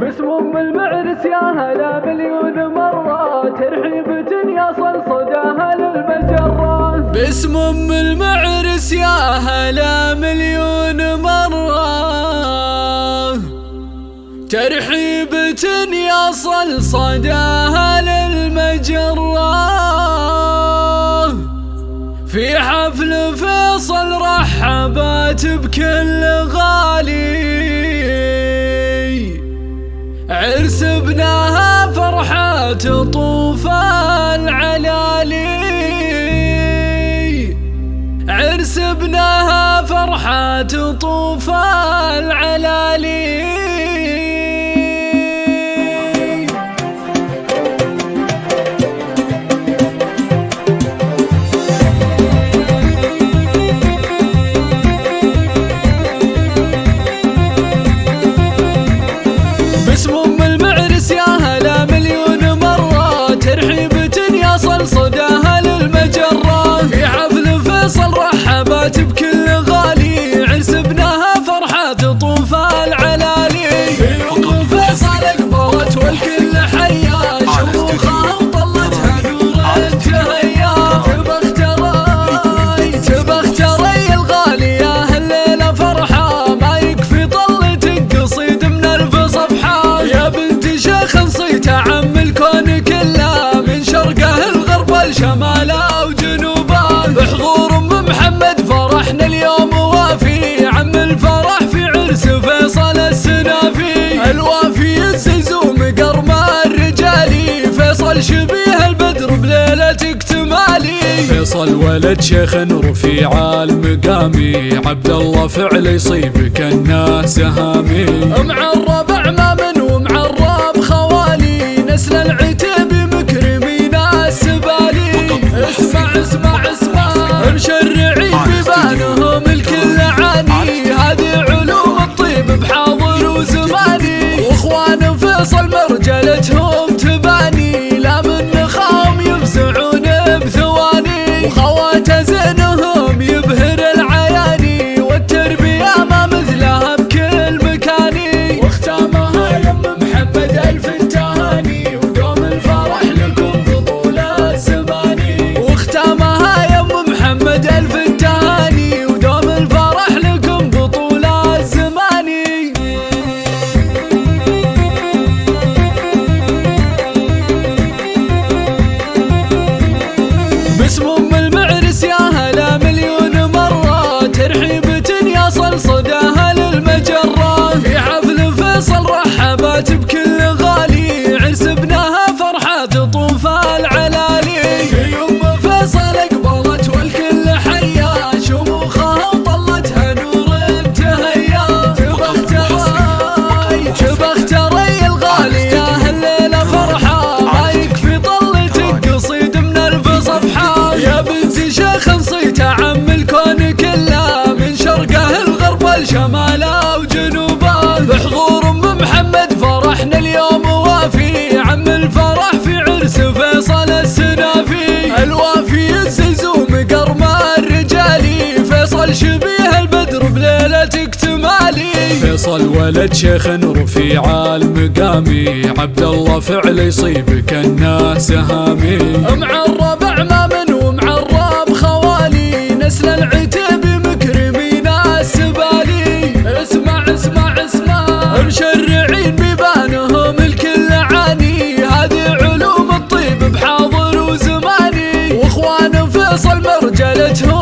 باسم ام المعرس يا هلا مليون مرة، ترحيبة يصل صداها للمجرة. باسم ام المعرس يا هلا مليون مرة، ترحيبة يصل صداها للمجرة. في حفل فيصل رحبت بكل غالي، عرس ابنها فرحة طوف العلالي، عرس ابنها فرحة طوف العلالي. باسم ام المعرس يا هلا مليون مرة، ترحيبة يصل صداها للمجرة. في حفل فيصل رحبت بكل غالي، عرس ابنها فرحة طوف العلالي. في ام فيصل اكبرت والكل حيا، شموخها وطلتها نور التهيا. تبى اختري الغالي يا هالليلة فرحة، ما يكفي طلتك قصيد من الف صفحة. يا بنت شيخ نصيت عم الكون كله، من شرقه الغرب الشماله وجنوبه. بحضور ام محمد فرحنا اليوم وافي، عم الفرح في عرس فيصل السنافي. الوافي الزلزوم قرم الرجالي، فيصل شبيه البدر بليلة اكتمالي. فيصل ولد شيخ رفيع المقامي، عبد الله فعل يصيب كأنه سهامي. معرب اعمام ومعرب خوالي، نسل العتيب مكرمين السبالي. اسمع مشرعين ببانهم الكل عاني، هذه علوم الطيب بحاضر وزماني. واخوان فيصل مرجلتهم تباني، لا من نخام يفزعون بثواني. وخواته زينهم يبهر العياني، والتربية ما مثلها بكل مكاني. واختامها يم محمد الف التهاني، ودوم الفرح لكم بطول الزماني. واختامها يم محمد الف التهاني، ودوم الفرح لكم بطول الزماني. باسم ام المعرس يا هلا مليون مرة، ترحيبة يصل صداها للمجرة. في حفل فيصل رحبت بكل غالي، عرس ابنها فرحة طوف العلالي. في ام فيصل اقبلت والكل حيا، شموخها وطلتها نور التهيا. تبى اختري الغالي يا هالليلة فرحة، ما يكفي طلتك قصيد من الف صفحة. يا بنت شيخ نصيت عم الكون كله، من شرقه الغرب الشماله وجنوبه. بحضور ام محمد فرحنا اليوم وافي، عم الفرح في عرس فيصل السنافي. الوافي الزلزوم قرم الرجالي، فيصل شبيه البدر بليلة اكتمالي. فيصل ولد شيخ رفيع المقامي، عبد الله فعل يصيب كأنه سهامي. معرب اعمام ومعرب خوالي، نسل العتيب مكرمين السبالي. اسمع مشرعين ببانهم الكل عاني، هذه علوم الطيب بحاضر وزماني. واخوان فيصل مرجلتهم